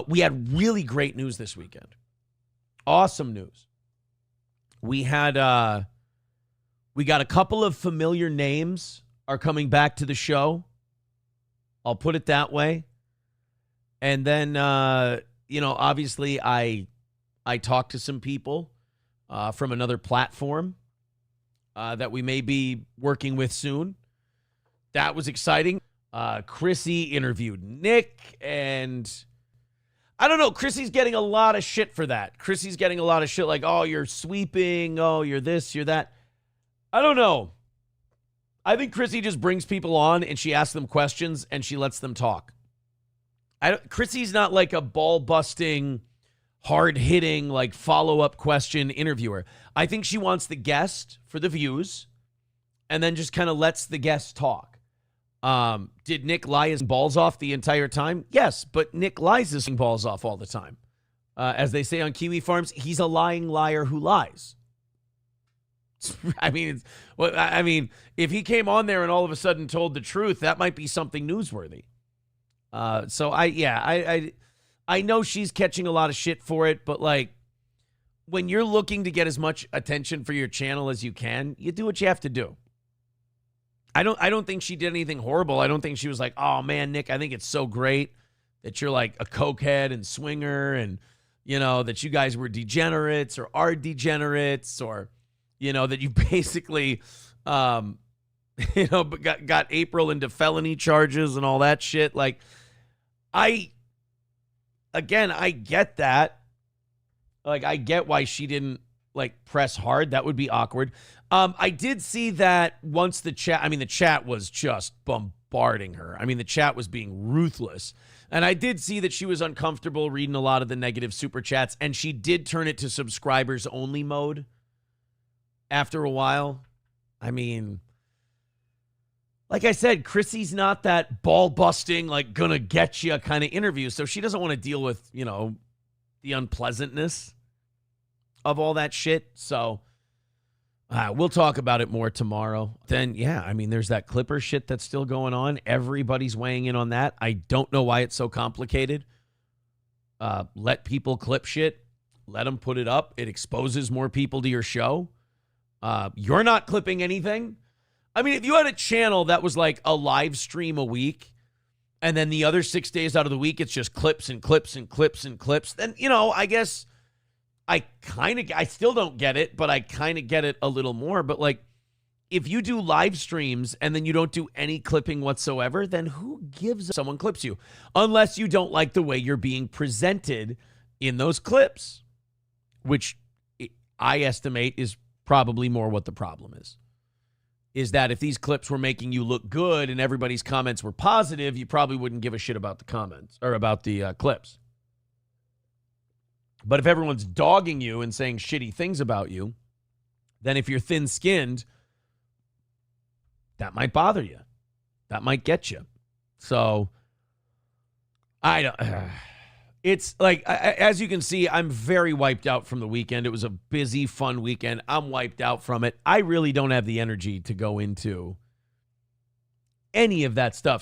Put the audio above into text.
We had really great news this weekend. Awesome news. We got a couple of familiar names are coming back to the show. I'll put it that way. And then, obviously I talked to some people from another platform that we may be working with soon. That was exciting. Chrissy interviewed Nick, and I don't know. Chrissy's getting a lot of shit for that. Chrissy's getting a lot of shit like, oh, you're sweeping. Oh, you're this, you're that. I don't know. I think Chrissy just brings people on and she asks them questions and she lets them talk. Chrissy's not like a ball-busting, hard-hitting, like follow-up question interviewer. I think she wants the guest for the views and then just kind of lets the guest talk. Did Nick lie his balls off the entire time? Yes, but Nick lies his balls off all the time. As they say on Kiwi Farms, he's a lying liar who lies. I mean, if he came on there and all of a sudden told the truth, that might be something newsworthy. So I know she's catching a lot of shit for it, but like when you're looking to get as much attention for your channel as you can, you do what you have to do. I don't think she did anything horrible. I don't think she was like, oh man, Nick, I think it's so great that you're like a cokehead and swinger and, that you guys were degenerates or are degenerates or, that you basically, got April into felony charges and all that shit. Like, I get that. Like, I get why she didn't, like, press hard. That would be awkward. I did see that once the chat was just bombarding her. I mean, the chat was being ruthless. And I did see that she was uncomfortable reading a lot of the negative super chats, and she did turn it to subscribers only mode after a while. I mean, like I said, Chrissy's not that ball-busting, like, gonna get you kind of interview, so she doesn't want to deal with, the unpleasantness of all that shit. So we'll talk about it more tomorrow. Then, yeah, I mean, there's that Clipper shit that's still going on. Everybody's weighing in on that. I don't know why it's so complicated. Let people clip shit. Let them put it up. It exposes more people to your show. You're not clipping anything. I mean, if you had a channel that was like a live stream a week, and then the other 6 days out of the week, it's just clips and clips and clips and clips, then, I guess I still don't get it, but I kind of get it a little more. But like, if you do live streams and then you don't do any clipping whatsoever, then who gives someone clips you? Unless you don't like the way you're being presented in those clips, which I estimate is probably more what the problem is that if these clips were making you look good and everybody's comments were positive, you probably wouldn't give a shit about the comments or about the clips. But if everyone's dogging you and saying shitty things about you, then if you're thin-skinned, that might bother you. That might get you. So, it's like, as you can see, I'm very wiped out from the weekend. It was a busy, fun weekend. I'm wiped out from it. I really don't have the energy to go into any of that stuff.